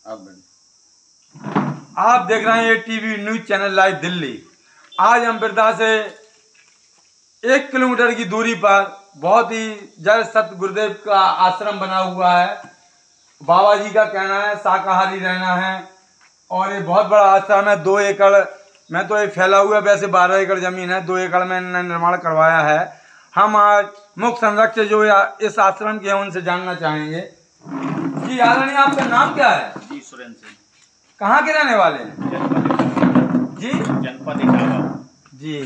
आप देख रहे हैं ये TV news channel live Delhi. आज हम बिरधा से 1 किलोमीटर की दूरी पर बहुत ही जय सत गुरुदेव का आश्रम बना हुआ है। बाबा जी का कहना है शाकाहारी रहना है और ये बहुत बड़ा आश्रम है। 2 एकड़ में तो ये फैला हुआ है, वैसे 12 एकड़ जमीन है, 2 एकड़ में निर्माण करवाया है। हम आज मुख्य संरक्षक जो इस आश्रम के हैं उनसे जानना चाहेंगे। जी आदरणीय, आपका नाम क्या है? जी सुरेंद्र सिंह। कहाँ के रहने वाले हैं? जी जनपद इटावा। जी,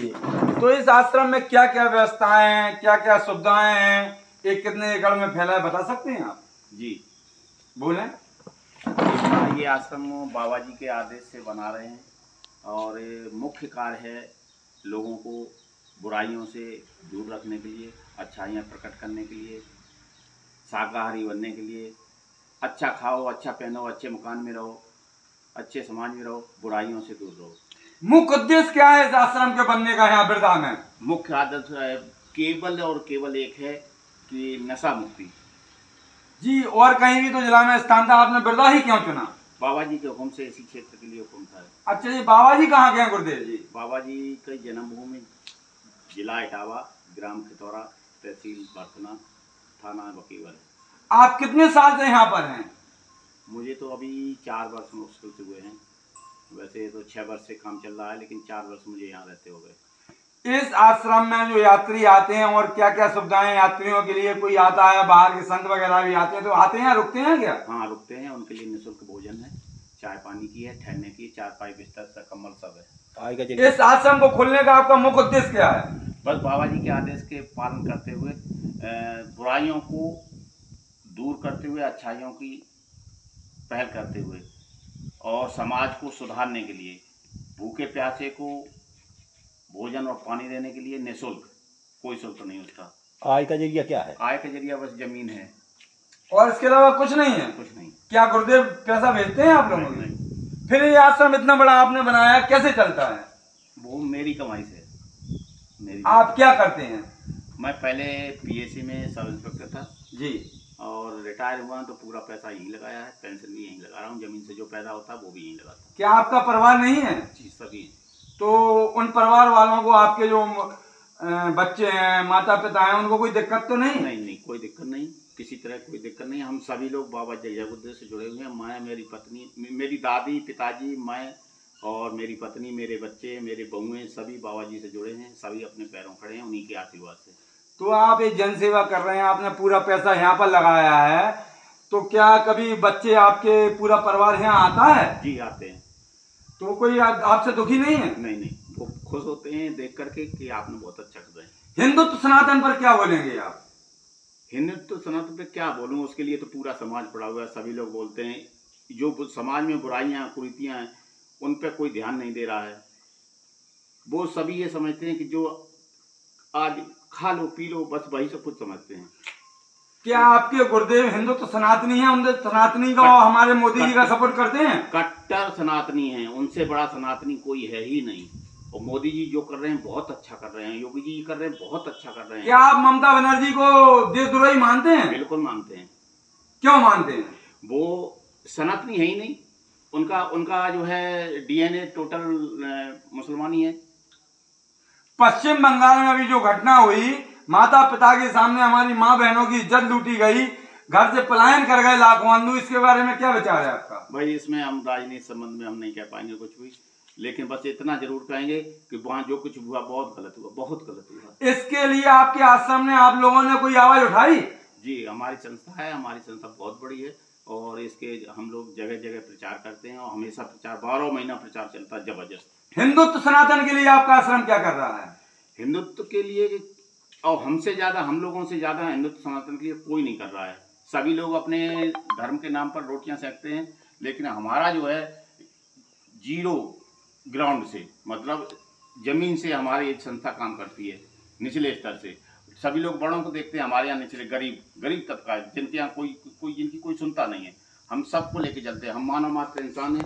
तो इस आश्रम में क्या क्या व्यवस्थाएं हैं, क्या क्या सुविधाएं हैं, ये कितने एकड़ में फैला है, बता सकते हैं आप? जी बोलें। ये आश्रम बाबा जी के आदेश से बना रहे हैं और मुख्य कार्य है लोगों को बुराइयों से दूर रखने के लिए, अच्छाइयाँ प्रकट करने के लिए, शाकाहारी बनने के लिए। अच्छा खाओ, अच्छा पहनो, अच्छे मकान में रहो, अच्छे समाज में रहो, बुराइयों से दूर रहो। मुख्य उद्देश्य क्या है इस आश्रम के बनने का यहाँ बिरधा में? मुख्य आदत है केवल और केवल एक है कि नशा मुक्ति। जी, और कहीं भी तो जिला में स्थान था, आपने बिरधा ही क्यों चुना? बाबा जी के हुक्म से इसी क्षेत्र के लिए हुक्म था। अच्छा जी, बाबा जी कहाँ के हैं गुरुदेव जी? बाबा जी की जन्मभूमि जिला इटावा, ग्राम खितौरा, तहसील बरतना, थाना बकीवल। आप कितने साल से यहाँ पर हैं? मुझे तो अभी 4 वर्ष मुश्किल से हुए हैं। वैसे तो 6 वर्ष से काम चल रहा है, लेकिन 4 वर्ष मुझे यहाँ रहते हो गए। इस आश्रम में जो यात्री आते हैं और क्या क्या सुविधाएं यात्रियों के लिए, कोई आता है बाहर के संत वगैरह भी आते हैं, तो आते हैं रुकते हैं क्या? हाँ रुकते हैं, उनके लिए निःशुल्क भोजन है, चाय पानी की है, ठहरने की, चारपाई बिस्तर कंबल सब है। इस आश्रम को खोलने का आपका मुख्य उद्देश्य क्या है? बस बाबा जी के आदेश के पालन करते हुए, बुराइयों को दूर करते हुए, अच्छाइयों की पहल करते हुए और समाज को सुधारने के लिए, भूखे प्यासे को भोजन और पानी देने के लिए निःशुल्क, कोई शुल्क नहीं उसका। आय का जरिया क्या है? आय का जरिया बस जमीन है और इसके अलावा कुछ नहीं है? कुछ नहीं। क्या गुरुदेव पैसा भेजते हैं आप लोगों को? फिर ये आश्रम इतना बड़ा आपने बनाया, कैसे चलता है? वो मेरी कमाई से। आप क्या करते हैं? मैं पहले पीएसी में सब इंस्पेक्टर था जी, और रिटायर हुआ तो पूरा पैसा यहीं लगाया है, पेंशन भी यहीं लगा रहा हूँ, जमीन से जो पैदा होता है वो भी यहीं लगाता हूँ। क्या आपका परिवार नहीं है? जी सभी। तो उन परिवार वालों को, आपके जो बच्चे हैं, माता पिता हैं, उनको कोई दिक्कत तो नहीं? नहीं, कोई दिक्कत नहीं, किसी तरह कोई दिक्कत नहीं। हम सभी लोग बाबा जय गुरुदेव से जुड़े हुए हैं। मैं, मेरी पत्नी, मेरी दादी, पिताजी, मैं और मेरी पत्नी, मेरे बच्चे, मेरे बहुएं, सभी बाबा जी से जुड़े हैं। सभी अपने पैरों खड़े हैं उन्हीं के आशीर्वाद से। तो आप ये जन सेवा कर रहे हैं, आपने पूरा पैसा यहाँ पर लगाया है, तो क्या कभी बच्चे आपके, पूरा परिवार यहाँ आता है? जी आते हैं। तो कोई आपसे दुखी नहीं है? नहीं, वो खुश होते हैं देख करके कि आपने बहुत अच्छा कर रहे हैं। हिंदुत्व सनातन पर क्या बोलेंगे आप? हिंदुत्व सनातन पे क्या बोलूँ, उसके लिए तो पूरा समाज पड़ा हुआ है। सभी लोग बोलते हैं जो समाज में बुराइयां कुरीतियां हैं उन पे कोई ध्यान नहीं दे रहा है। वो सभी ये समझते हैं कि जो आज खा लो पी लो, बस वही सब कुछ समझते हैं। क्या आपके गुरुदेव हिंदुत्व सनातनी है? उनके सनातनी का और हमारे मोदी जी का सपोर्ट करते हैं? कट्टर सनातनी हैं, उनसे बड़ा सनातनी कोई है ही नहीं। और मोदी जी जो कर रहे हैं बहुत अच्छा कर रहे हैं, योगी जी कर रहे हैं बहुत अच्छा कर रहे हैं। क्या आप ममता बनर्जी को देशद्रोही मानते हैं? बिल्कुल मानते हैं। क्यों मानते हैं? वो सनातनी है ही नहीं, उनका जो है डीएनए टोटल मुसलमानी है। पश्चिम बंगाल में अभी जो घटना हुई, माता पिता के सामने हमारी माँ बहनों की इज्जत लूटी गई, घर से पलायन कर गए लाखों हिंदू, इसके बारे में क्या विचार है आपका? भाई इसमें हम राजनीति संबंध में हम नहीं कह पाएंगे कुछ भी, लेकिन बस इतना जरूर कहेंगे कि वहाँ जो कुछ हुआ बहुत गलत हुआ, बहुत गलत हुआ। इसके लिए आपके आश्रम ने, आप लोगों ने कोई आवाज उठाई? जी हमारी संस्था है, हमारी संस्था बहुत बड़ी है और इसके हम लोग जगह जगह प्रचार करते हैं और हमेशा प्रचार 12 महीना प्रचार चलता है जबरदस्त। हिंदुत्व सनातन के लिए आपका आश्रम क्या कर रहा है? हिंदुत्व के लिए और हमसे ज्यादा, हम लोगों से ज्यादा हिंदुत्व सनातन के लिए कोई नहीं कर रहा है। सभी लोग अपने धर्म के नाम पर रोटियां सेकते हैं, लेकिन हमारा जो है 0 ग्राउंड से, मतलब जमीन से हमारी एक संस्था काम करती है, निचले स्तर से। सभी लोग बड़ों को देखते हैं, हमारे यहाँ निचले गरीब तबका है, जिनके यहाँ जिनकी कोई सुनता नहीं है। हम सबको लेके चलते हैं। हम मानव मात्र इंसान हैं,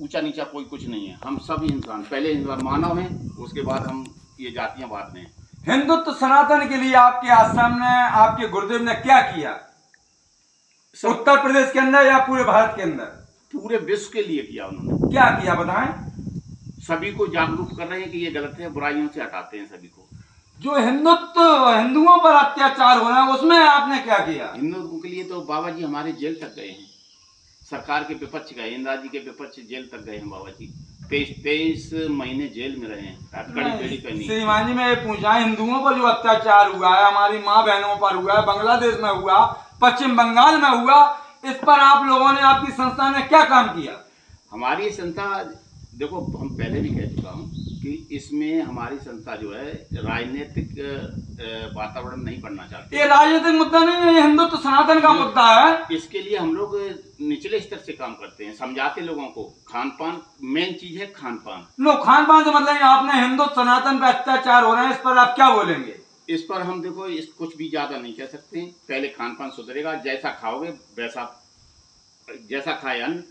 ऊंचा नीचा कोई कुछ नहीं है। हम सभी इंसान, पहले इंसान मानव हैं, उसके बाद हम ये जातियां बाद में हैं। हिंदुत्व सनातन के लिए आपके आश्रम ने, आपके गुरुदेव ने क्या किया? उत्तर प्रदेश के अंदर या पूरे भारत के अंदर? पूरे विश्व के लिए किया उन्होंने। क्या किया बताएं? सभी को जागरूक कर रहे हैं कि ये गलत है, बुराइयों से हटाते हैं सभी को। जो हिंदुओं पर अत्याचार हो रहा है उसमें आपने क्या किया? हिंदुओं के लिए तो बाबा जी हमारे जेल तक गए हैं, सरकार के विपक्ष गए, इंदिरा जी के विपक्ष जेल तक गए हैं बाबा जी। 23 महीने जेल में रहे हैं, कड़ी बेड़ी पहनी। श्रीमान जी मैं ये पूछा, हिंदुओं पर जो अत्याचार हुआ है, हमारी माँ बहनों पर हुआ है, बांग्लादेश में हुआ, पश्चिम बंगाल में हुआ, इस पर आप लोगों ने, आपकी संस्था ने क्या काम किया? हमारी संस्था, देखो हम पहले भी कह चुका हूँ कि इसमें हमारी संस्था जो है राजनीतिक वातावरण नहीं बनना चाहती। ये राजनीतिक मुद्दा नहीं है, ये हिंदुत्व सनातन का मुद्दा है। इसके लिए हम लोग निचले स्तर से काम करते हैं, समझाते लोगों को। खान पान मेन चीज है, खान पान। लो, खान पान से मतलब आपने हिंदुत्व सनातन पे अत्याचार हो रहे हैं, इस पर आप क्या बोलेंगे? इस पर हम देखो इस कुछ भी ज्यादा नहीं कह सकते हैं। पहले खान पान सुधरेगा, जैसा खाओगे वैसा, जैसा खाए अन्न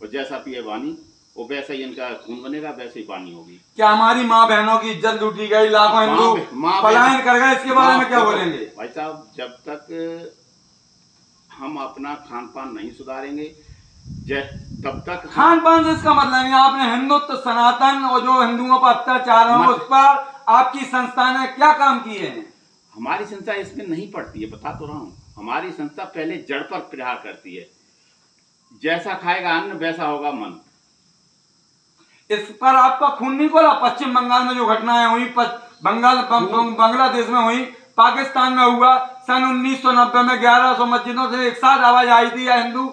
और जैसा पिए वाणी, वो वैसा ही इनका खून बनेगा, वैसे ही पानी होगी। क्या हमारी माँ बहनों की इज्जत लूटी गई, लाखों हिंदू पलायन कर गए, इसके बारे में क्या बोलेंगे? भाई साहब, जब तक हम अपना खान पान नहीं सुधारेंगे तब तक खान पान से इसका मतलब नहीं, आपने हिंदुत्व सनातन और जो हिंदुओं पर अत्याचार हो उस पर आपकी संस्था ने क्या काम किए हैं? हमारी संस्था इसमें नहीं पड़ती है, बता तो रहा हूँ। हमारी संस्था पहले जड़ पर प्रहार करती है, जैसा खाएगा अन्न वैसा होगा मन। इस पर आपका खून नहीं खोला? पश्चिम बंगाल में जो घटनाएं हुई, बांग्लादेश में हुई, पाकिस्तान में हुआ, सन 1990 में 1100 मस्जिदों से एक साथ आवाज आई थी या हिंदू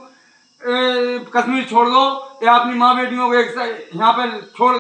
कश्मीर छोड़ दो या अपनी माँ बेटियों को एक यहाँ पे छोड़